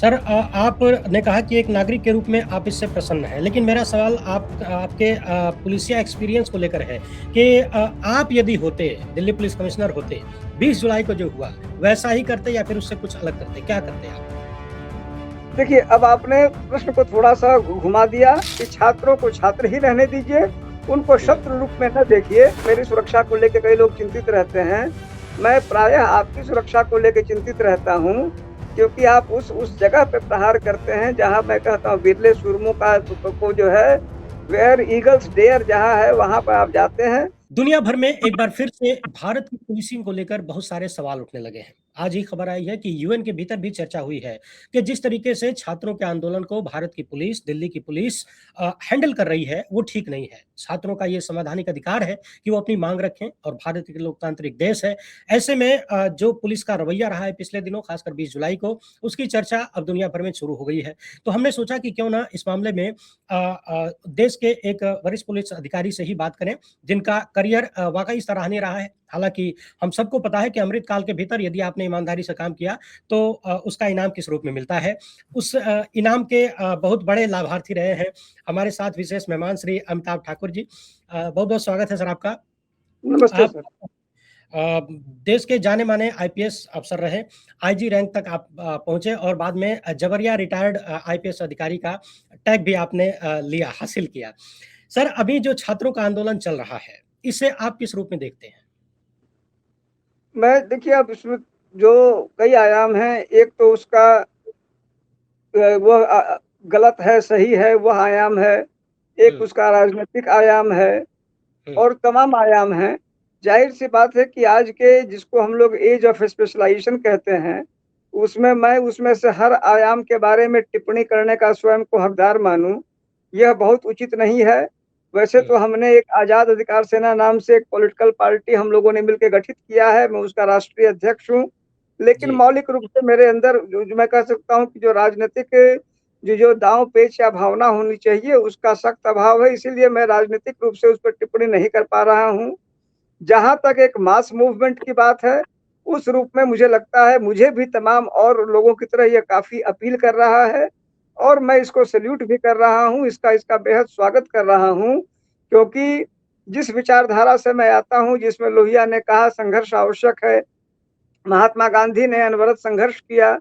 Sir आपने कहा कि एक नागरिक के रूप में आप इससे प्रसन्न हैं, लेकिन मेरा सवाल आपके पुलिसिया एक्सपीरियंस को लेकर है कि आप यदि होते, दिल्ली पुलिस कमिश्नर होते, 20 जुलाई को जो हुआ, वैसा ही करते या फिर उससे कुछ अलग करते? क्या करते आप? देखिए, अब आपने प्रश्न को थोड़ा-सा घुमा दिया कि छात्रों को छात्र ही रहने दीजिए, उनको हुँ, शत्रु रूप में न देखिए। मेरी सुरक्षा को लेके कई लोग चिंतित रहते हैं। मैं प्रायः आपकी सुरक्षा को लेके चिंतित रहता हूँ, क्योंकि आप उस जगह पे प्रहार करते हैं, जहाँ मैं कहता हूँ विरले सुरमों का को जो है, वेयर ईगल्स डेयर जहाँ है, वहाँ पर आप जाते हैं। दुनिया भर में एक बार फिर से भारत की पुलिसिंग को लेकर बहुत सारे सवाल उठने लगे हैं। आज ही खबर आई है कि यूएन के भीतर भी चर्चा हुई है कि जिस तरीके से छात्रों के आंदोलन को भारत की पुलिस, दिल्ली की पुलिस हैंडल कर रही है, वो ठीक नहीं है। छात्रों का ये संवैधानिक अधिकार है कि वो अपनी मांग रखें और भारत एक लोकतांत्रिक देश है। ऐसे में जो पुलिस का रवैया रहा है पिछले दिनों, खासकर 20 जुलाई को, उसकी चर्चा अब दुनिया भर में शुरू हो गई है। तो हमने सोचा कि क्यों ना इस मामले में देश के एक वरिष्ठ पुलिस अधिकारी से ही बात करें, जिनका करियर वाक़ई सराहनीय रहा है। हालाँकि हम सबको पता है कि अमृतकाल के भीतर यदि आपने ईमानदारी से काम किया, तो उसका इनाम किस रूप में मिलता है। उस इनाम के बहुत बड़े लाभार्थी रहे हैं। हमारे साथ विशेष मेहमान श्री अमिताभ ठाकुर जी। बहुत-बहुत स्वागत है सर आपका। नमस्ते आप सर। देश के जाने-माने आईपीएस अफ़सर रहे, आईजी रैंक तक आप पहुँचे और बाद में जबरिया रिटायर्ड आईपीएस अधिकारी का टैग भी आपने हासिल किया। सर, अभी जो छात्रों का आंदोलन चल रहा है, इसे आप किस रूप में देखते हैं? मैं देखिए अब इसमें जो कई आयाम हैं, एक तो उसका गलत है, सही है, वह आयाम है। एक हुँ, उसका राजनीतिक आयाम है हुँ, और तमाम आयाम हैं। ज़ाहिर-सी बात है कि आज के जिसको हम लोग ऐज ऑफ स्पेशलाइज़ेशन कहते हैं, उसमें से हर आयाम के बारे में टिप्पणी करने का स्वयं को हकदार मानूँ, यह बहुत उचित नहीं है। वैसे हुँ, तो हमने एक आज़ाद अधिकार सेना नाम से एक पॉलिटिकल पार्टी हम लोगों ने मिलके गठित किया है, मैं उसका राष्ट्रीय अध्यक्ष हूँ। लेकिन जी, मौलिक रूप से मेरे अंदर जो मैं कह सकता हूँ कि जो राजनीतिक जो दाँव-पेच या भावना होनी चाहिए, उसका सख्त अभाव है, इसीलिए मैं राजनीतिक रूप से उस पर टिप्पणी नहीं कर पा रहा हूँ। जहाँ तक एक मास मूवमेंट की बात है, उस रूप में मुझे लगता है मुझे भी तमाम और लोगों की तरह ये काफ़ी अपील कर रहा है और मैं इसको सैल्यूट भी कर रहा हूँ, इसका इसका बेहद स्वागत कर रहा हूँ, क्योंकि जिस विचारधारा से मैं आता हूँ, जिसमें लोहिया ने कहा संघर्ष आवश्यक है, महात्मा गांधी ने अनवरत संघर्ष किया।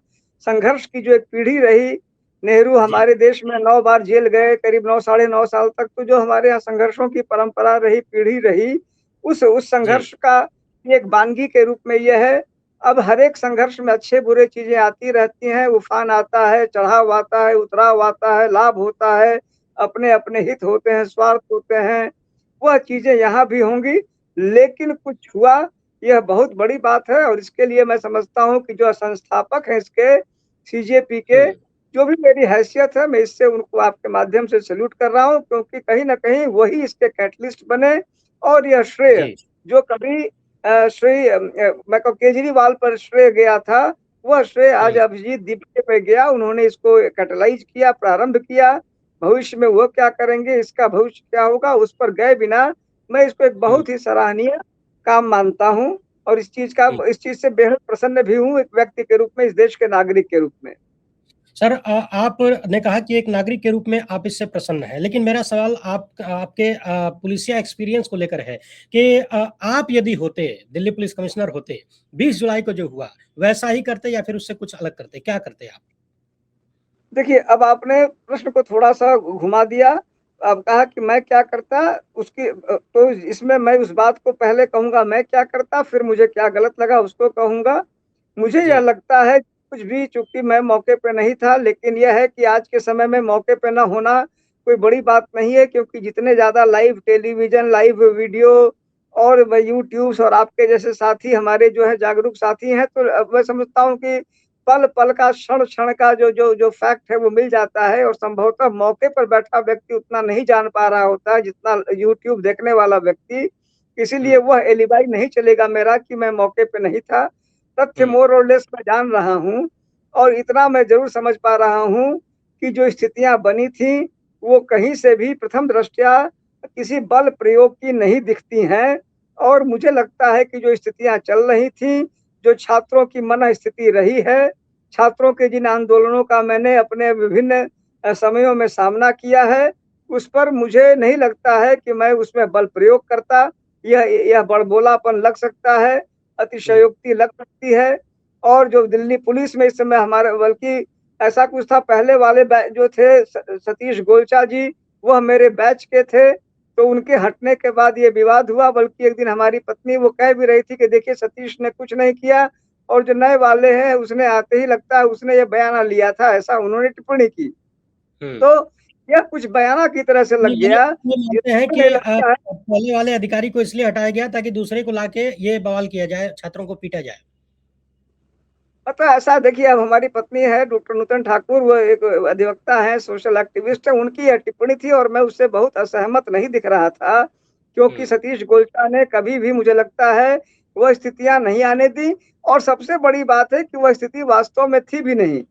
संघर्ष की जो एक पीढ़ी रही, नेहरू जी, हमारे देश में 9 बार जेल गए, करीब 9 साढ़े 9 साल तक तो जो हमारे यहाँ संघर्षों की परंपरा रही, पीढ़ी रही, उस जी, संघर्ष का एक बानगी के रूप में ये है, अब हर एक संघर्ष में अच्छे-बुरे चीज़ें आती रहती हैं, उफ़ान आता है, चढ़ाव आता है, उतराव आता है, लाभ होता है, अपने-अपने हित होते हैं, स्वार्थ होते हैं, वह चीज़ें यहाँ भी होंगी, लेकिन कुछ हुआ यह बहुत बड़ी बात है और इसके लिए मैं समझता हूँ कि जो संस्थापक हैं इसके सीजेपी हुँ, के, जो भी मेरी हैसियत है, मैं इससे उनको आपके माध्यम से सैल्यूट कर रहा हूँ क्योंकि कहीं न कहीं वही इसके कैटलिस्ट बने और यह श्रेय जी, जो कभी मैं कहूँ केजरीवाल पर श्रेय गया था, वह श्रेय आज हुँ, अभिजीत दीपके पे गया। उन्होंने इसको कैटेलाइज़ किया, प्रारंभ किया। भविष्य में वो क्या करेंगे, इसका भविष्य क्या होगा, उस पर गए बिना मैं इसको एक हुँ, बहुत ही सराहनीय काम मानता हूँ और हुँ। इस चीज़ से बेहद प्रसन्न भी हूँ एक व्यक्ति के रूप में, इस देश के नागरिक के रूप में। सर आपने कहा कि एक नागरिक के रूप में आप इससे प्रसन्न हैं, लेकिन मेरा सवाल आपके पुलिसिया एक्सपीरियंस को लेकर है कि आप यदि होते, दिल्ली पुलिस कमिश्नर होते, 20 जुलाई को जो हुआ, वैसा ही करते या फिर उससे कुछ अलग करते? क्या करते आप? देखिए, अब आपने प्रश्न को थोड़ा-सा घुमा दिया। अब कहा कि मैं क्या करता तो इसमें मैं उस बात को पहले कहूँगा मैं क्या करता, फिर मुझे क्या गलत लगा उसको कहूँगा। मुझे यह जी, लगता है कुछ भी चूँकि मैं मौके पे नहीं था, लेकिन यह है कि आज के समय में मौके पे ना होना कोई बड़ी बात नहीं है क्योंकि जितने ज़्यादा लाइव टेलीविज़न, लाइव वीडियो और व यूट्यूब्स और आपके जैसे साथी हमारे जो है जागरूक साथी हैं, तो मैं समझता हूँ कि पल-पल का, क्षण-क्षण का जो फैक्ट है वो मिल जाता है और संभवतः मौके पर बैठा व्यक्ति उतना नहीं जान पा रहा होता है जितना यूट्यूब देखने वाला व्यक्ति। इसीलिए हुँ, वह एलिबाई नहीं चलेगा मेरा कि मैं मौके पे नहीं था। तथ्य हुँ, मोर और लेस मैं जान रहा हूँ और इतना मैं ज़रूर समझ पा रहा हूँ कि जो स्थितियाँ बनी थी, वो कहीं से भी प्रथम दृष्टया किसी बल प्रयोग की नहीं दिखती हैं और मुझे लगता है कि जो स्थितियाँ चल रही थी, जो छात्रों की मनःस्थिति रही है, छात्रों के जिन आंदोलनों का मैंने अपने विभिन्न समयों में सामना किया है, उस पर मुझे नहीं लगता है कि मैं उसमें बल प्रयोग करता। यह बड़बोलापन लग सकता है, हुँ, अतिशयोक्ति लग सकती है। और जो दिल्ली पुलिस में इस समय हमारे बल्कि ऐसा कुछ था, पहले वाले जो थे सतीश गोलचा जी, वह मेरे बैच के थे, तो उनके हटने के बाद ये विवाद हुआ। बल्कि एक दिन हमारी पत्नी वो कह भी रही थी कि देखिए सतीश ने कुछ नहीं किया और जो नए वाले हैं उसने आते ही लगता है उसने ये बयाना लिया था, ऐसा उन्होंने टिप्पणी की। हुँ। तो यह कुछ बयाना की तरह से ये लग यानी गया। ये ये मानते हैं तो कि नहीं लगता है। पहले वाले अधिकारी को इसलिए हटाया गया ताकि दूसरे को लाके ये बवाल किया जाए, छात्रों को पीटा जाए। पता है ऐसा, देखिए अब हमारी पत्नी है डॉक्टर नूतन ठाकुर, वो एक अधिवक्ता है, सोशल एक्टिविस्ट है, उनकी यह टिप्पणी थी और मैं उससे बहुत असहमत नहीं दिख रहा था, क्योंकि हुँ, सतीश गोलचा ने कभी भी मुझे लगता है वह स्थितियां नहीं आने दी। और सबसे बड़ी बात है कि वह स्थिति वास्तव में थी भी नहीं।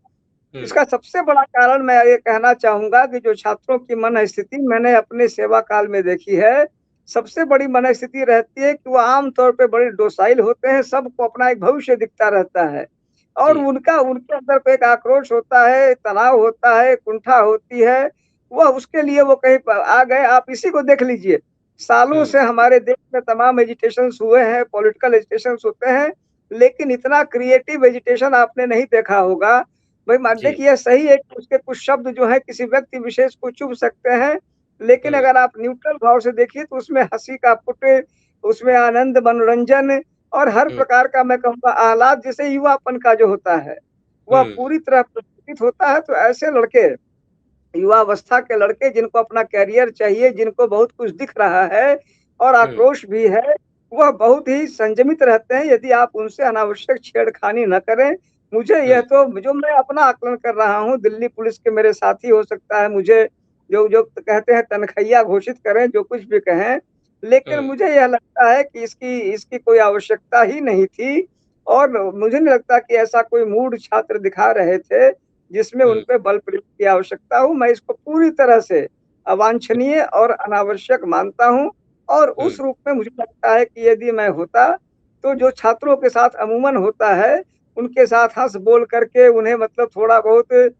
हुँ, इसका सबसे बड़ा कारण मैं ये कहना चाहूँगा कि जो छात्रों की मनःस्थिति मैंने अपने सेवा काल में देखी है, सबसे बड़ी मनःस्थिति रहती है कि वो आम तौर पे बड़े डोसाइल होते हैं, सबको अपना एक भविष्य दिखता रहता है। और जी। उनका उनके अंदर पे एक आक्रोश होता है, तनाव होता है, कुंठा होती है, वह उसके लिए वो कहीं प आ गए। आप इसी को देख लीजिए, सालों हुँ, से हमारे देश में तमाम एजिटेशन्स हुए हैं, पॉलिटिकल एजिटेशन्स होते हैं, लेकिन इतना क्रिएटिव एजिटेशन आपने नहीं देखा होगा। भाई मान जी। देखिए सही है कि उसके कुछ शब्द जो है किसी व्यक्ति विशेष को चुभ सकते हैं, लेकिन हुँ, अगर आप न्यूट्रल भाव से देखिए तो उसमें हँसी का पुट, उसमें आनंद, मनोरंजन और हर हुँ, प्रकार का मैं कहूँगा आह्लाद जिसे युवापन का जो होता है, वह हुँ, पूरी तरह प्रस्फुटित होता है। तो ऐसे लड़के, युवावस्था के लड़के जिनको अपना करियर चाहिए, जिनको बहुत कुछ दिख रहा है और हुँ, आक्रोश भी है, वह बहुत ही संयमित रहते हैं यदि आप उनसे अनावश्यक छेड़खानी न करें। मुझे हुँ, यह तो जो मैं अपना आकलन कर रहा हूँ, दिल्ली पुलिस के मेरे साथी हो सकता है मुझे जो जो कहते हैं तनखैया घोषित करें, जो कुछ भी कहें, लेकिन हुँ, मुझे यह लगता है कि इसकी इसकी कोई आवश्यकता ही नहीं थी। और मुझे नहीं लगता कि ऐसा कोई मूड छात्र दिखा रहे थे जिसमें उन हुँ, पे बल प्रयोग की आवश्यकता हो। मैं इसको पूरी तरह से हुँ, अवांछनीय और अनावश्यक मानता हूँ। और हुँ, उस रूप में मुझे लगता है कि यदि मैं होता, तो जो छात्रों के साथ अमूमन होता है, उनके साथ हँस बोल करके उन्हें मतलब थोड़ा बहुत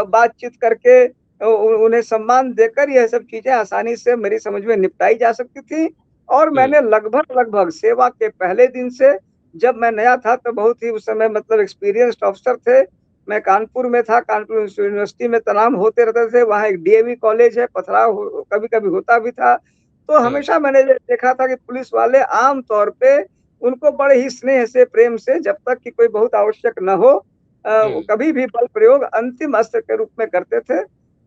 बातचीत करके उन्हें सम्मान देकर यह सब चीज़ें आसानी से मेरी समझ में निपटाई जा सकती थी। और हुँ, मैंने लगभग-लगभग सेवा के पहले दिन से, जब मैं नया था तो बहुत ही उस समय मतलब एक्सपीरियंस्ड ऑफिसर थे। मैं कानपुर में था, कानपुर यूनिवर्सिटी में तमाम होते रहते थे, वहाँ एक डीएवी कॉलेज है, पथराव कभी-कभी होता भी था। तो हुँ, हमेशा मैंने ये देखा था कि पुलिस वाले आम तौर पे उनको बड़े ही स्नेह से, प्रेम से, जब तक कि कोई बहुत आवश्यक न हो वो हुँ, कभी भी बल प्रयोग अंतिम अस्त्र के रूप में करते थे।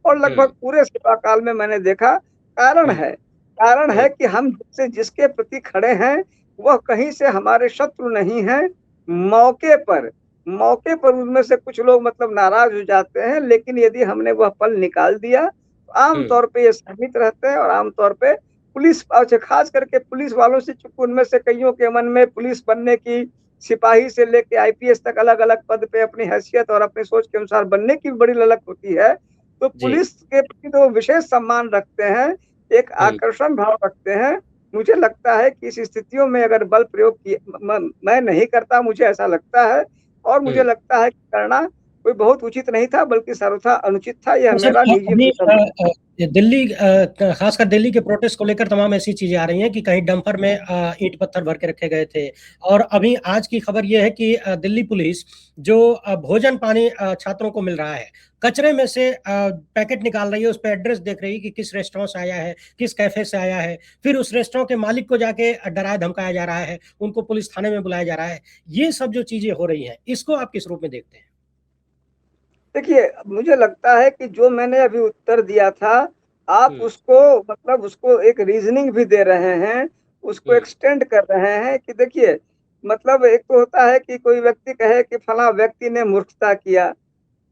और लगभग हुँ, पूरे सेवा काल में मैंने देखा, कारण हुँ, है कारण हुँ, है कि हम जिसके प्रति खड़े हैं, वह कहीं से हमारे शत्रु नहीं हैं। मौके पर मौके पर उनमें से कुछ लोग मतलब नाराज़ हो जाते हैं, लेकिन यदि हमने वह पल निकाल दिया, तो आम हुँ, तौर पे ये सहमित रहते हैं। और आम तौर पे पुलिस, अच्छा ख़ास करके पुलिस वालों से, चूँकि उनमें से कइयों के मन में पुलिस बनने की, सिपाही से लेके आईपीएस तक अलग-अलग पद पे अपनी हैसियत और अपनी सोच के अनुसार बनने की बड़ी ललक होती है। तो जी। पुलिस के प्रति तो वो विशेष सम्मान रखते हैं, एक हुँ, आकर्षण भाव रखते हैं। मुझे लगता है कि इस स्थितियों में अगर बल प्रयोग किए मैं नहीं करता, मुझे ऐसा लगता है। और मुझे हुँ। लगता है कि करना कोई बहुत उचित नहीं था, बल्कि सर्वथा अनुचित था। यह तो सर मेरा निजी अभी मतलब दिल्ली खासकर दिल्ली के प्रोटेस्ट को लेकर तमाम ऐसी चीजें आ रही हैं कि कहीं डंपर में ईंट पत्थर भर के रखे गए थे। और अभी आज की खबर यह है कि दिल्ली पुलिस जो भोजन पानी छात्रों को मिल रहा है, कचरे में से पैकेट निकाल रही है, उस पर एड्रेस देख रही है कि किस रेस्टोरेंट से आया है, किस कैफे से आया है। फिर उस रेस्टोरेंट के मालिक को जाके डराया धमकाया जा रहा है, उनको पुलिस थाने में बुलाया जा रहा है। ये सब जो चीजें हो रही हैं, इसको आप किस रूप में देखते हैं? देखिए, मुझे लगता है कि जो मैंने अभी उत्तर दिया था, आप हुँ, उसको मतलब उसको एक रीज़निंग भी दे रहे हैं, उसको हुँ, एक्सटेंड कर रहे हैं कि देखिए, मतलब एक तो होता है कि कोई व्यक्ति कहे कि फलाँ व्यक्ति ने मूर्खता किया।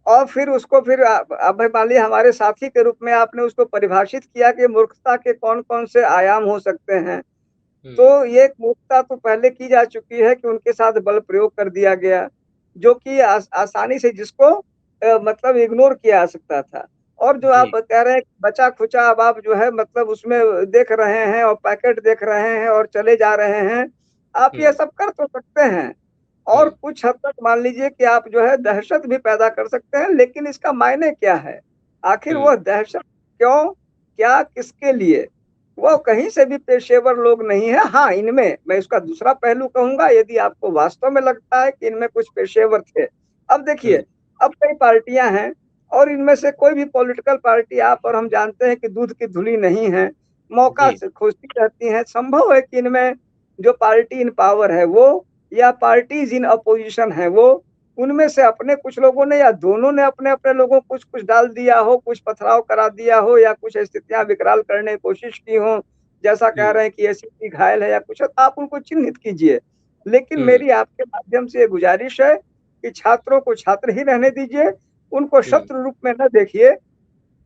और फिर उसको फिर अब भाई मान लीजिए हमारे साथी के रूप में आपने उसको परिभाषित किया कि मूर्खता के कौन-कौन से आयाम हो सकते हैं। हुँ, तो ये मूर्खता तो पहले की जा चुकी है कि उनके साथ बल प्रयोग कर दिया गया, जो कि आसानी से जिसको मतलब इग्नोर किया जा सकता था। और जो आप जी। कह रहे हैं बचा-खुचा, अब आप जो है मतलब उसमें देख रहे हैं और पैकेट देख रहे हैं और चले जा रहे हैं, आप ये हुँ, सब कर तो सकते हैं। और कुछ हद तक मान लीजिए कि आप जो है दहशत भी पैदा कर सकते हैं, लेकिन इसका मायने क्या है? आखिर वह दहशत क्यों, क्या, किसके लिए? वो कहीं से भी पेशेवर लोग नहीं है। हाँ, इनमें मैं इसका दूसरा पहलू कहूँगा, यदि आपको वास्तव में लगता है कि इनमें कुछ पेशेवर थे। अब देखिए, अब कई पार्टियाँ हैं और इनमें से कोई भी पॉलिटिकल पार्टी आप और हम जानते हैं कि दूध की धुली नहीं है, मौका जी, से खोजती रहती हैं। संभव है कि इनमें जो पार्टी इन पावर है वो, या पार्टीज इन अपोजिशन है वो, उनमें से अपने कुछ लोगों ने या दोनों ने अपने-अपने लोगों को कुछ-कुछ डाल दिया हो, कुछ पथराव करा दिया हो या कुछ स्थितियाँ विकराल करने की कोशिश की हों, जैसा कह रहे हैं कि एसीपी घायल है या कुछ है, तो आप उनको चिन्हित कीजिए। लेकिन मेरी आपके माध्यम से ये गुजारिश है कि छात्रों को छात्र ही रहने दीजिए, उनको शत्रु रूप में न देखिए।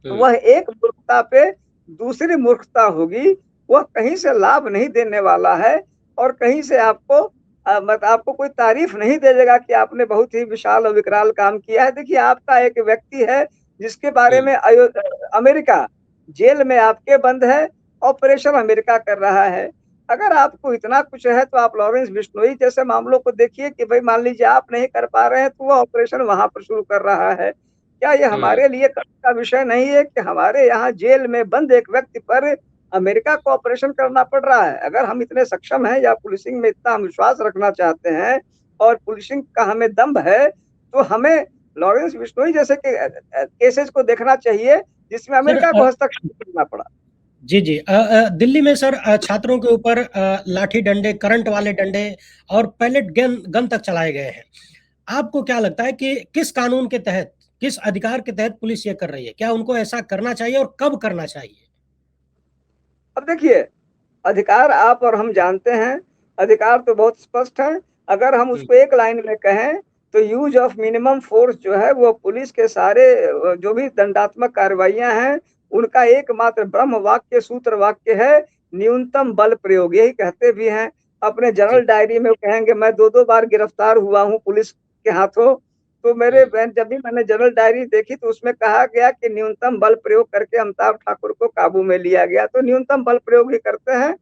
वह एक मूर्खता पे दूसरी मूर्खता होगी, वह कहीं से लाभ नहीं देने वाला है और कहीं से आपको आपको कोई तारीफ नहीं दे देगा कि आपने बहुत ही विशाल और विकराल काम किया है। देखिए, आपका एक व्यक्ति है जिसके बारे में अमेरिका जेल में आपके बंद है, ऑपरेशन अमेरिका कर रहा है। अगर आपको इतना कुछ है तो आप लॉरेंस बिश्नोई जैसे मामलों को देखिए कि भाई मान लीजिए आप नहीं कर पा रहे हैं तो वह ऑपरेशन वहाँ पर शुरू कर रहा है। क्या ये हमारे लिए गर्व का विषय नहीं है कि हमारे यहाँ जेल में बंद एक व्यक्ति पर अमेरिका को ऑपरेशन करना पड़ रहा है? अगर हम इतने सक्षम हैं या पुलिसिंग में इतना हम विश्वास रखना चाहते हैं और पुलिसिंग का हमें दम्भ है, तो हमें लॉरेंस बिश्नोई जैसे केसेस को देखना चाहिए जिसमें सर अमेरिका को हस्तक्षेप करना पड़ा। जी, जी। दिल्ली में सर छात्रों के ऊपर लाठी डंडे, करंट वाले डंडे और पेलेट गन तक चलाए गए हैं। आपको क्या लगता है कि किस कानून के तहत, किस अधिकार के तहत पुलिस ये कर रही है? क्या उनको ऐसा करना चाहिए और कब करना चाहिए? अब देखिए, अधिकार आप और हम जानते हैं, अधिकार तो बहुत स्पष्ट है। अगर हम हुँ, उसको एक लाइन में कहें, तो यूज़ ऑफ मिनिमम फ़ोर्स जो है, वो पुलिस के सारे जो भी दंडात्मक कार्रवाइयाँ हैं, उनका एकमात्र ब्रह्म वाक्य, सूत्र वाक्य है, न्यूनतम बल प्रयोग। यही कहते भी हैं। अपने जी। जनरल डायरी में वो कहेंगे, मैं 2-2 बार गिरफ्तार हुआ हूँ पुलिस के हाथों। तो हुँ, जब भी मैंने जनरल डायरी देखी, तो उसमें कहा गया कि न्यूनतम बल प्रयोग करके अमिताभ ठाकुर को काबू में लिया गया। तो न्यूनतम बल प्रयोग ही करते हैं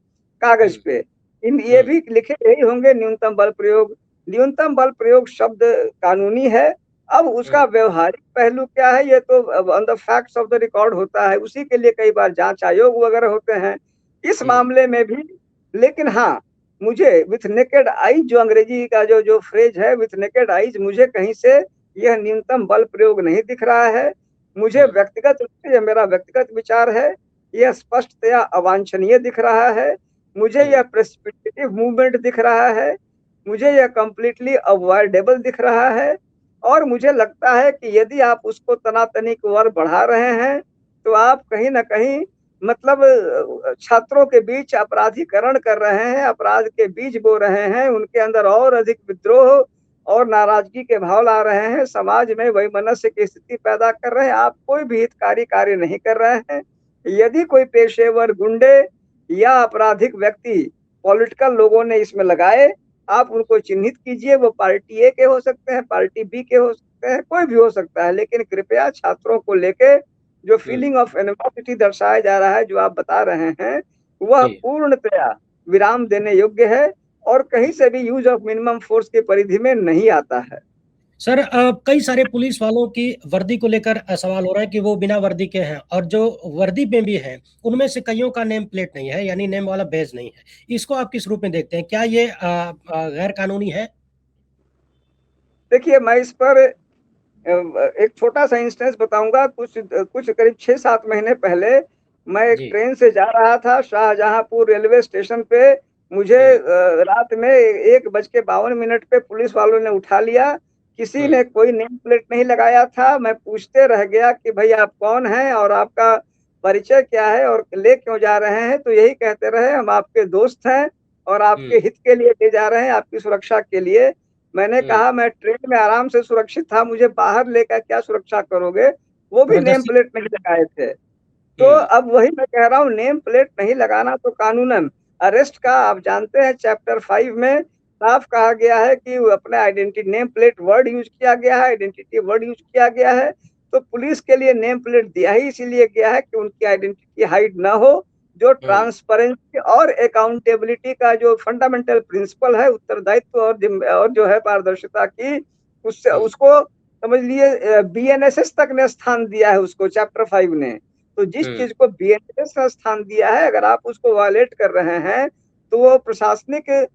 कागज हुँ, पे। इन ये हुँ, भी लिखे यही होंगे न्यूनतम बल प्रयोग। न्यूनतम बल प्रयोग शब्द कानूनी है। अब उसका हुँ, व्यवहारिक पहलू क्या है, ये तो on the facts of the record होता है। उसी के लिए कई बार जांच आयोग वगैरह होते हैं। इस हुँ, मामले में भी, लेकिन हाँ, मुझे विथ नेकेड आईज जो अंग्रेजी का जो जो फ्रेज है, विथ नेकेड आईज, मुझे कहीं से यह न्यूनतम बल प्रयोग नहीं दिख रहा है। मुझे हुँ, व्यक्तिगत रूप से, यह मेरा व्यक्तिगत विचार है, यह स्पष्टतया अवांछनीय दिख रहा है। मुझे हुँ, यह प्रेसिपिटेटिव मूवमेंट दिख रहा है। मुझे यह कंप्लीटली अवॉइडेबल दिख रहा है और मुझे लगता है कि यदि आप उसको तनातनी की ओर बढ़ा रहे हैं, तो आप कहीं न कहीं मतलब छात्रों के बीच अपराधीकरण कर रहे हैं, अपराध के बीज बो रहे हैं, उनके अंदर और अधिक विद्रोह और नाराज़गी के भाव ला रहे हैं, समाज में वैमनस्य की स्थिति पैदा कर रहे हैं। आप कोई भी हितकारी कार्य नहीं कर रहे हैं। यदि कोई पेशेवर गुंडे या आपराधिक व्यक्ति पॉलिटिकल लोगों ने इसमें लगाए, आप उनको चिन्हित कीजिए। वो पार्टी ए के हो सकते हैं, पार्टी बी के हो सकते हैं, कोई भी हो सकता है। लेकिन कृपया छात्रों को लेके जो हुँ, फीलिंग ऑफ एनिमोसिटी दर्शाया जा रहा है, जो आप बता रहे हैं, वह जी। पूर्णतया विराम देने योग्य है और कहीं से भी यूज़ ऑफ मिनिमम फ़ोर्स की परिधि में नहीं आता है। सर कई सारे पुलिस वालों की वर्दी को लेकर सवाल हो रहा है कि वो बिना वर्दी के हैं और जो वर्दी में भी हैं, उनमें से कइयों का नेम प्लेट नहीं है, यानी नेम वाला बैज नहीं है। इसको आप किस रूप में देखते हैं? क्या ये गैर कानूनी है? देखिए, मैं इस पर एक छोटा-सा इंस्टेंस बताऊँगा। कुछ करीब 6-7 महीने पहले मैं एक जी। ट्रेन से जा रहा था शाहजहाँपुर रेलवे स्टेशन पे। मुझे हुँ, रात में 1:52 पे पुलिस वालों ने उठा लिया। किसी हुँ, ने कोई नेम प्लेट नहीं लगाया था। मैं पूछते रह गया कि भई आप कौन हैं और आपका परिचय क्या है और ले क्यों जा रहे हैं? तो यही कहते रहे, हम आपके दोस्त हैं और आपके हुँ, हित के लिए ले जा रहे हैं, आपकी सुरक्षा के लिए। मैंने हुँ। कहा, मैं ट्रेन में आराम से सुरक्षित था, मुझे बाहर लेकर क्या सुरक्षा करोगे? वो भी नेम ज़बरदस्ती प्लेट नहीं लगाए थे। तो हुँ, अब वही मैं कह रहा हूँ, नेम प्लेट नहीं लगाना तो कानूनन अरेस्ट का, आप जानते हैं चैप्टर 5 में साफ कहा गया है कि वो अपना identity name plate word use किया गया है, आइडेंटिटी वर्ड यूज़ किया गया है। तो पुलिस के लिए नेम प्लेट दिया ही इसीलिए गया है कि उनकी आइडेंटिटी हाइड ना हो जो ट्रांसपेरेंसी और अकाउंटेबिलिटी का जो फंडामेंटल प्रिंसिपल है, उत्तरदायित्व और जो है पारदर्शिता की, उससे उसको समझ लिए बीएनएसएस तक ने स्थान दिया है उसको, चैप्टर 5 ने। तो जिस चीज को बीएनएसएस ने स्थान दिया है, अगर आप उसको वायलेट कर रहे हैं तो वो प्रशासनिक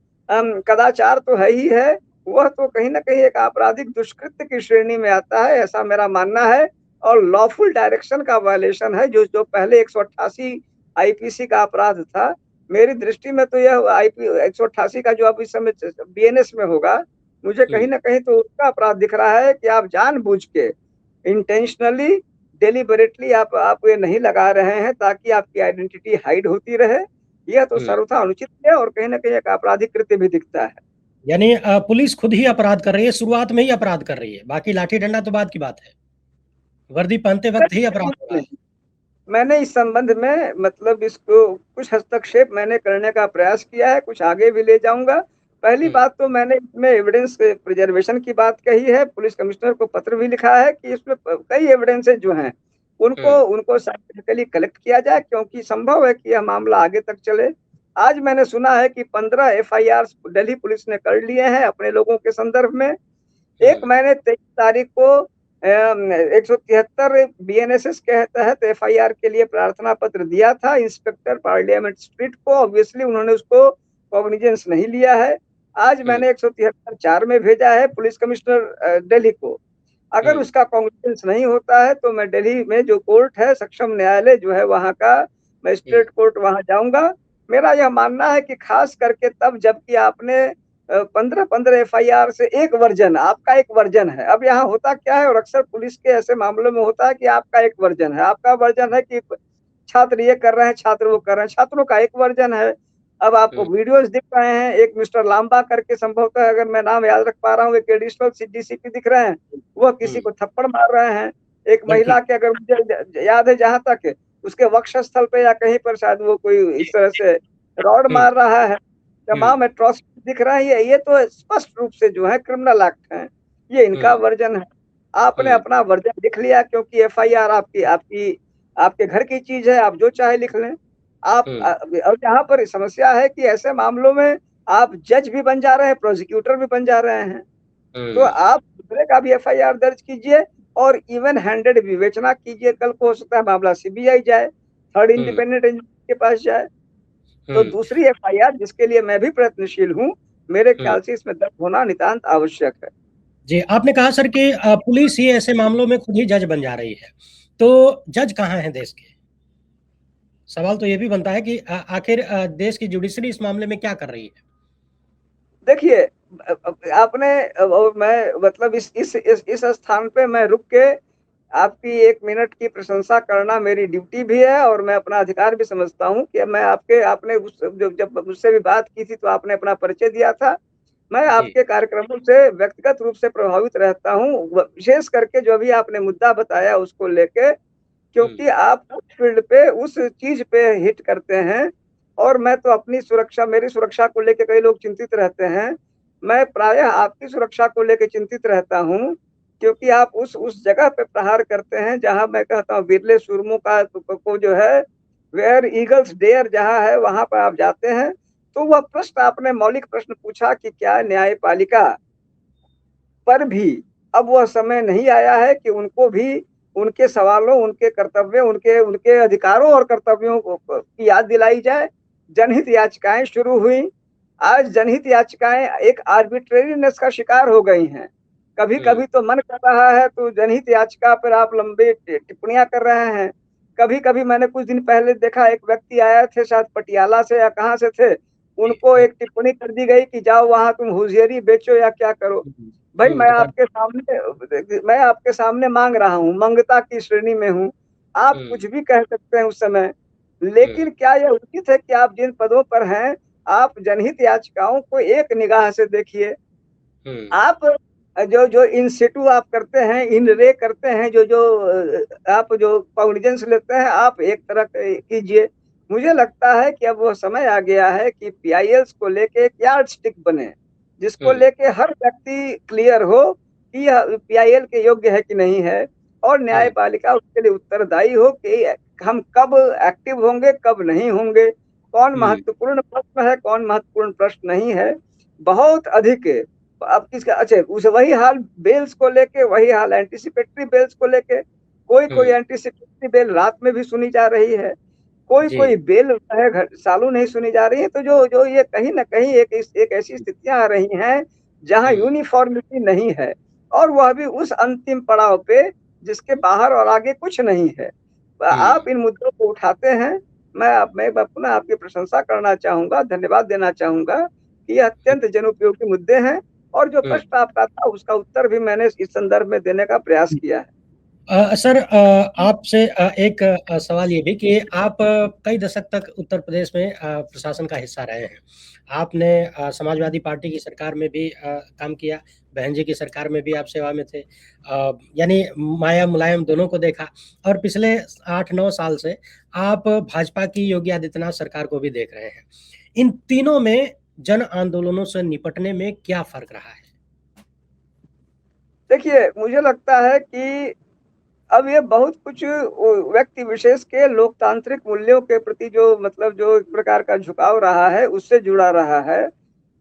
कदाचार तो है ही है, वह तो कहीं ना कहीं एक आपराधिक दुष्कृत्य की श्रेणी में आता है, ऐसा मेरा मानना है। और लॉफुल डायरेक्शन का वायलेशन है, जो जो पहले 188 आईपीसी का अपराध था। मेरी दृष्टि में तो यह आईपी 188 का जो अब इस समय बीएनएस में होगा, मुझे कहीं ना कहीं तो उसका अपराध दिख रहा है कि आप जानबूझ के इंटेंशनली डेलिबरेटली आप ये नहीं लगा रहे हैं ताकि आपकी आइडेंटिटी हाइड होती रहे। यह तो सर्वथा अनुचित है और कहीं ना कहीं एक आपराधिक कृत्य भी दिखता है। यानी पुलिस खुद ही अपराध कर रही है, शुरुआत में ही अपराध कर रही है, बाकी लाठी डंडा तो बाद की बात है, वर्दी पहनते वक्त ही अपराध हो रहा है। मैंने इस संबंध में मतलब इसको कुछ हस्तक्षेप मैंने करने का प्रयास किया है, कुछ आगे भी ले जाऊंगा। पहली बात तो मैंने इसमें एविडेंस प्रिजर्वेशन की बात कही है, पुलिस कमिश्नर को पत्र भी लिखा है कि इसमें कई एविडेंसेस जो हैं उनको उनको साइंटिफिकली कलेक्ट किया जाए, क्योंकि संभव है कि यह मामला आगे तक चले। आज मैंने सुना है कि 15 एफआईआर दिल्ली पुलिस ने कर लिए हैं अपने लोगों के संदर्भ में। एक मैंने 23 तारीख को 173 बीएनएसएस के तहत एफआईआर के लिए प्रार्थना पत्र दिया था इंस्पेक्टर पार्लियामेंट स्ट्रीट को। ऑब्वियसली उन्होंने उसको कॉग्निजेंस नहीं लिया है। आज मैंने 173 में भेजा है पुलिस कमिश्नर दिल्ली को। अगर उसका कॉग्निजेंस नहीं होता है तो मैं दिल्ली में जो कोर्ट है, सक्षम न्यायालय जो है वहां का, मजिस्ट्रेट कोर्ट, वहां जाऊंगा। मेरा यह मानना है कि खास करके तब जबकि आपने 15 एफआईआर से एक वर्जन, आपका एक वर्जन है। अब यहाँ होता क्या है, और अक्सर पुलिस के ऐसे मामलों में होता है कि आपका एक वर्जन है, आपका वर्जन है कि छात्र ये कर रहे हैं, छात्र वो कर रहे हैं, छात्रों का एक वर्जन है। अब आपको वीडियोस दिख रहे हैं, एक मिस्टर लांबा करके, संभवतः अगर मैं नाम याद रख पा रहा हूँ, एक एडिशनल डीसीपी दिख रहे हैं, वह किसी को थप्पड़ मार रहे हैं। एक महिला के, अगर मुझे याद है जहां तक, उसके वक्षस्थल पे या कहीं पर शायद वो कोई इस तरह से रॉड मार रहा है। तमाम एट्रोसिटी दिख रहा है। ये तो स्पष्ट रूप से जो है क्रिमिनल एक्ट है, ये इनका वर्जन है। आपने अपना वर्जन लिख लिया, क्योंकि एफआईआर आपके घर की चीज है, आप जो चाहे लिख लें। आप और यहाँ पर समस्या है कि ऐसे मामलों में आप जज भी बन जा रहे हैं, प्रोसिक्यूटर भी बन जा रहे हैं। तो आप दूसरे का भी एफआईआर दर्ज कीजिए और इवन हैंडेड विवेचना कीजिए। कल को हो सकता है मामला सीबीआई जाए, थर्ड इंडिपेंडेंट एजेंसी के पास जाए। तो दूसरी एफआईआर, जिसके लिए मैं भी प्रयत्नशील हूँ, मेरे ख्याल से इसमें दर्ज होना नितांत आवश्यक है। जी, आपने कहा सर कि पुलिस ही ऐसे मामलों में खुद ही जज बन जा रही है, तो जज कहाँ है देश के? सवाल तो ये भी बनता है कि आखिर देश की जुडिशरी इस मामले में क्या कर रही है? देखिए, आपने और मैं मतलब इस स्थान पे मैं रुक के आपकी 1 मिनट की प्रशंसा करना मेरी ड्यूटी भी है और मैं अपना अधिकार भी समझता हूँ कि मैं आपने जब मुझसे भी बात की थी तो आपने अपना परिचय दिया था। मैं आपके कार्यक्रमों से व्यक्तिगत रूप से प्रभावित रहता हूँ, विशेष करके जो अभी आपने मुद्दा बताया उसको लेके, क्योंकि आप उस फील्ड पे, उस चीज पे हिट करते हैं। और मैं तो अपनी सुरक्षा, मेरी सुरक्षा को लेके कई लोग चिंतित रहते हैं, मैं प्रायः आपकी सुरक्षा को लेके चिंतित रहता हूँ, क्योंकि आप उस जगह पे प्रहार करते हैं जहां मैं कहता हूँ विरले सुरमों का को जो है, वेयर ईगल्स डेयर जहां है, वहां पर आप जाते हैं। तो वह प्रश्न आपने, मौलिक प्रश्न पूछा कि क्या न्यायपालिका पर भी अब वह समय नहीं आया है कि उनको भी उनके सवालों, उनके कर्तव्यों, उनके उनके अधिकारों और कर्तव्यों की याद दिलाई जाए। जनहित याचिकाएं शुरू हुई। आज जनहित याचिकाएं एक आर्बिट्रेरीनेस का शिकार हो गई हैं। कभी कभी तो मन कर रहा है तो जनहित याचिका पर आप लंबी टिप्पणियां कर रहे हैं। कभी कभी मैंने कुछ दिन पहले देखा, एक व्यक्ति आया थे, शायद पटियाला से या कहाँ से थे, उनको एक टिप्पणी कर दी गई कि जाओ वहां तुम होशियारी बेचो या क्या करो। भाई मैं आपके सामने मांग रहा हूँ, मंगता की श्रेणी में हूँ। आप कुछ भी कह सकते हैं उस समय, लेकिन क्या यह उचित है कि आप जिन पदों पर हैं, आप जनहित याचिकाओं को एक निगाह से देखिए। आप जो जो इन सिटू आप करते हैं, इन रे करते हैं, जो जो आप जो कॉग्निजेंस लेते हैं, आप एक तरह कीजिए। मुझे लगता है कि अब वो समय आ गया है कि पीआईएल्स को लेके एक यार्ड स्टिक बने, जिसको लेके हर व्यक्ति क्लियर हो कि यह पीआईएल के योग्य है कि नहीं है। और न्यायपालिका उसके लिए उत्तरदायी हो कि हम कब एक्टिव होंगे, कब नहीं होंगे, कौन महत्वपूर्ण प्रश्न है, कौन महत्वपूर्ण प्रश्न नहीं है। बहुत अधिक अब किसका अच्छा उस वही हाल बेल्स को लेके, वही हाल एंटीसिपेटरी बेल्स को लेके। कोई कोई एंटीसिपेटरी बेल रात में भी सुनी जा रही है, कोई जी। कोई बेल है सालों नहीं सुनी जा रही है। तो जो जो ये कहीं ना कहीं एक ऐसी स्थितियां आ रही हैं जहां यूनिफॉर्मिटी नहीं है, और वह भी उस अंतिम पड़ाव पे जिसके बाहर और आगे कुछ नहीं है। आप इन मुद्दों को उठाते हैं, मैं पुनः आपकी प्रशंसा करना चाहूंगा, धन्यवाद देना चाहूंगा कि ये अत्यंत जनोपयोगी मुद्दे हैं, और जो प्रश्न आपका था उसका उत्तर भी मैंने इस संदर्भ में देने का प्रयास किया है। सर, आपसे एक सवाल ये भी कि आप कई दशक तक उत्तर प्रदेश में प्रशासन का हिस्सा रहे हैं। आपने समाजवादी पार्टी की सरकार में भी काम किया, बहन जी की सरकार में भी आप सेवा में थे। यानी माया मुलायम दोनों को देखा, और पिछले 8-9 साल से आप भाजपा की योगी आदित्यनाथ सरकार को भी देख रहे हैं। इन तीनों में जन आंदोलनों से निपटने में क्या फ़र्क रहा है? देखिए, मुझे लगता है कि अब ये बहुत कुछ व्यक्ति विशेष के लोकतांत्रिक मूल्यों के प्रति जो मतलब जो एक प्रकार का झुकाव रहा है, उससे जुड़ा रहा है।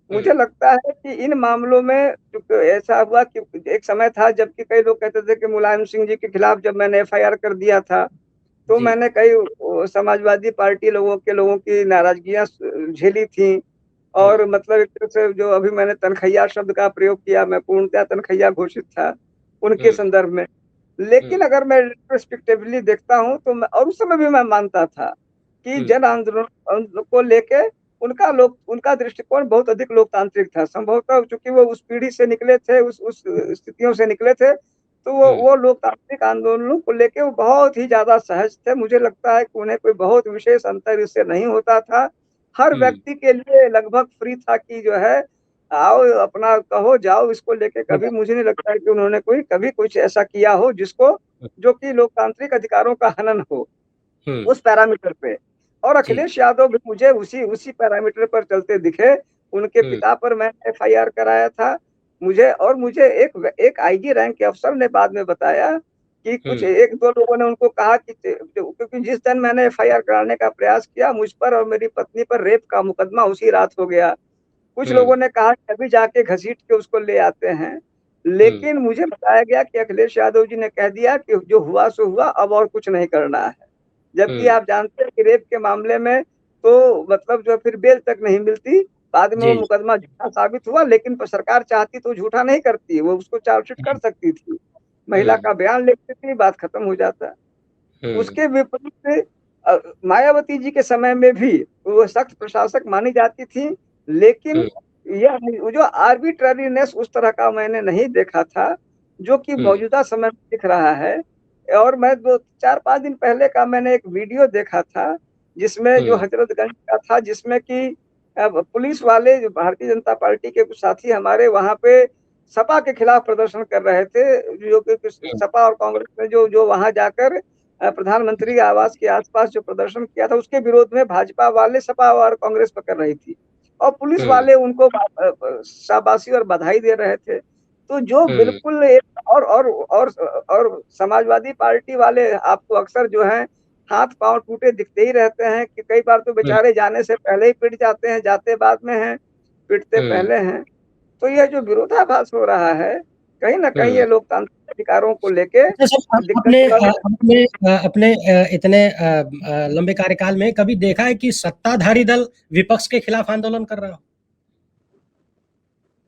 मुझे लगता है कि इन मामलों में ऐसा हुआ कि एक समय था जबकि कई लोग कहते थे कि मुलायम सिंह जी के खिलाफ जब मैंने एफआईआर कर दिया था, तो जी। मैंने कई समाजवादी पार्टी लोगों की नाराजगियां झेली थी। और मतलब एक तरह से जो अभी मैंने तनखैया शब्द का प्रयोग किया, मैं पूर्णतः तनखैया घोषित था उनके संदर्भ में। लेकिन अगर मैं रिट्रोस्पेक्टिवली देखता हूँ तो और उस समय भी मैं मानता था कि जन आंदोलन को लेके उनका दृष्टिकोण बहुत अधिक लोकतांत्रिक था। संभवतः चूंकि वो उस पीढ़ी से निकले थे, उस स्थितियों से निकले थे, तो वो लोकतांत्रिक आंदोलनों को लेके वो बहुत ही ज्यादा सहज थे। मुझे लगता है कि उन्हें कोई बहुत विशेष अंतर इससे नहीं होता था। हर व्यक्ति के लिए लगभग फ्री था कि जो है आओ अपना कहो जाओ, इसको लेके कभी मुझे नहीं लगता है कि उन्होंने कोई कभी कुछ ऐसा किया हो जिसको जो कि लोकतांत्रिक अधिकारों का हनन हो उस पैरामीटर पे। और जी। अखिलेश यादव भी मुझे उसी उसी पैरामीटर पर चलते दिखे। उनके पिता पर मैंने एफआईआर कराया था। मुझे एक आईजी रैंक के अफसर ने बाद में बताया कि कुछ एक दो लोगों ने उनको कहा कि क्योंकि जिस दिन मैंने एफआईआर कराने का प्रयास किया, मुझ पर और मेरी पत्नी पर रेप का मुकदमा उसी रात हो गया। कुछ लोगों ने कहा कि अभी जाके घसीट के उसको ले आते हैं। लेकिन मुझे बताया गया कि अखिलेश यादव जी ने कह दिया कि जो हुआ सो हुआ, अब और कुछ नहीं करना है। जबकि आप जानते हैं कि रेप के मामले में तो मतलब जो फिर बेल तक नहीं मिलती। बाद में वो जी। मुकदमा झूठा साबित हुआ, लेकिन सरकार चाहती तो झूठा नहीं करती, वो उसको चार्जशीट कर सकती थी, महिला का बयान लिखती थी, बात खत्म हो जाता। उसके विपरीत मायावती जी के समय में भी वो सख्त प्रशासक मानी जाती थी। लेकिन यह जो आर्बिट्ररीनेस उस तरह का मैंने नहीं देखा था जो कि मौजूदा समय में दिख रहा है। और मैं 2-4-5 दिन पहले का मैंने एक वीडियो देखा था जिसमें जो हजरतगंज का था, जिसमें कि पुलिस वाले जो भारतीय जनता पार्टी के कुछ साथी हमारे वहां पे सपा के खिलाफ प्रदर्शन कर रहे थे, जो कि सपा और कांग्रेस ने जो जो वहां जाकर प्रधानमंत्री आवास के आसपास जो प्रदर्शन किया था, उसके विरोध में भाजपा वाले सपा और कांग्रेस पकड़ रही थी, और पुलिस वाले उनको शाबाशी और बधाई दे रहे थे। तो जो बिल्कुल एक और समाजवादी पार्टी वाले आपको अक्सर जो है हाथ पांव टूटे दिखते ही रहते हैं कि कई बार तो बेचारे जाने से पहले ही पिट जाते हैं, जाते बाद में हैं, पिटते पहले हैं। तो यह जो विरोधाभास हो रहा है, कहीं ना कहीं ये लोकतांत्रिक अधिकारों को लेके अच्छा सर, दिक्कत आपने वाला है। अपने अपने इतने लंबे कार्यकाल में कभी देखा है कि सत्ताधारी दल विपक्ष के खिलाफ आंदोलन कर रहा हो?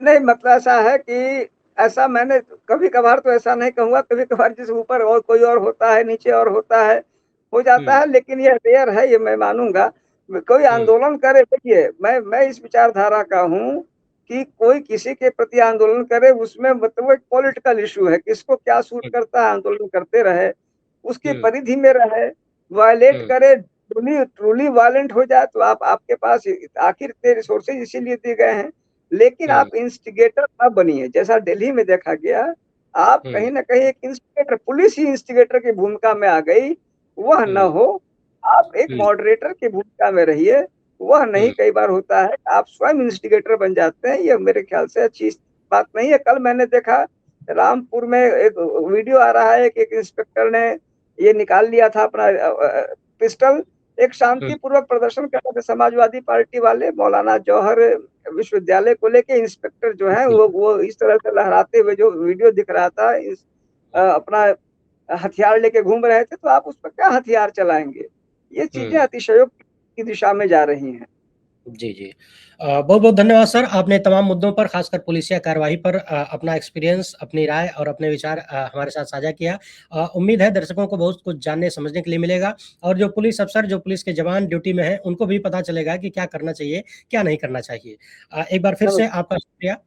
नहीं, मतलब ऐसा है कि ऐसा मैंने कभी कभार तो ऐसा नहीं कहूंगा, कभी कभार जिस ऊपर और कोई और होता है, नीचे और होता है, हो जाता है, लेकिन यह रेयर है, ये मैं मानूंगा। कोई आंदोलन करे, देखिए मैं इस विचारधारा का हूँ कि कोई किसी के प्रति आंदोलन करे, उसमें मतलब एक पॉलिटिकल इशू है, किसको क्या सूट करता है आंदोलन करते रहे, उसकी परिधि में रहे। वायलेट करे, ट्रूली ट्रूली वायलेंट हो जाए तो आप आपके पास आखिर इतने रिसोर्सेज इसीलिए दिए गए हैं। लेकिन आप इंस्टिगेटर ना बनिए, जैसा दिल्ली में देखा गया। आप कहीं ना कहीं एक इंस्टिगेटर, पुलिस ही इंस्टिगेटर की भूमिका में आ गई, वह न हो। आप एक मॉडरेटर की भूमिका में रहिए, वह नहीं। कई बार होता है आप स्वयं इंस्टिगेटर बन जाते हैं, ये मेरे ख्याल से अच्छी बात नहीं है। कल मैंने देखा रामपुर में एक वीडियो आ रहा है कि एक इंस्पेक्टर ने ये निकाल लिया था अपना पिस्टल। एक शांतिपूर्वक प्रदर्शन कर रहे थे समाजवादी पार्टी वाले, मौलाना जौहर विश्वविद्यालय को लेके इंस्पेक्टर जो है जी, वो इस तरह से लहराते हुए जो वीडियो दिख रहा था, अपना हथियार लेके घूम रहे थे, तो आप उस पर क्या हथियार चलाएंगे? ये चीजें हुँ। अतिशयोक्ति की दिशा में जा रही हैं। जी, जी। बहुत-बहुत धन्यवाद सर, आपने तमाम मुद्दों पर खासकर पुलिसिया कार्यवाही पर अपना एक्सपीरियंस, अपनी राय और अपने विचार हमारे साथ साझा किया। उम्मीद है दर्शकों को बहुत कुछ जानने समझने के लिए मिलेगा और जो पुलिस अफ़सर, जो पुलिस के जवान ड्यूटी में हैं, उनको भी पता चलेगा कि क्या करना चाहिए, क्या नहीं करना चाहिए। एक बार फिर से नमस्कार। आपका शुक्रिया।